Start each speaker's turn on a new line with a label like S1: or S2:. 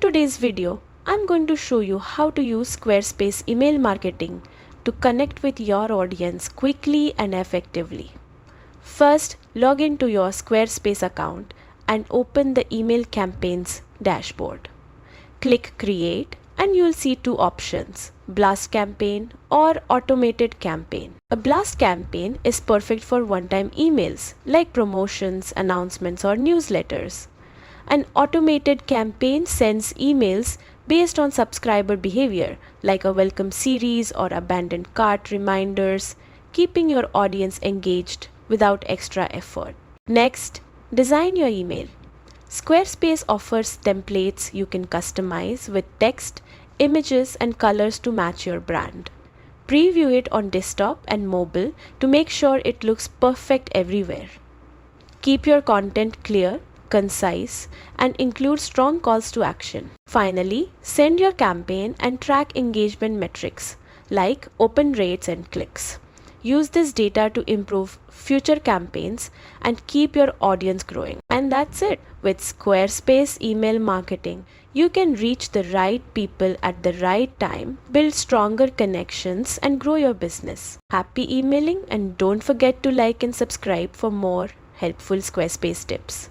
S1: today's video, I'm going to show you how to use Squarespace email marketing to connect with your audience quickly and effectively. First, log into your Squarespace account and open the email campaigns dashboard. Click Create and you'll see two options, Blast Campaign or Automated Campaign. A blast campaign is perfect for one-time emails like promotions, announcements or newsletters. An automated campaign sends emails based on subscriber behavior like a welcome series or abandoned cart reminders, keeping your audience engaged without extra effort. Next, design your email. Squarespace offers templates you can customize with text, images and colors to match your brand. Preview it on desktop and mobile to make sure it looks perfect everywhere. Keep your content clear, concise, and include strong calls to action. Finally, send your campaign and track engagement metrics like open rates and clicks. Use this data to improve future campaigns and keep your audience growing. And that's it. With Squarespace email marketing, you can reach the right people at the right time, build stronger connections, and grow your business. Happy emailing, and don't forget to like and subscribe for more helpful Squarespace tips.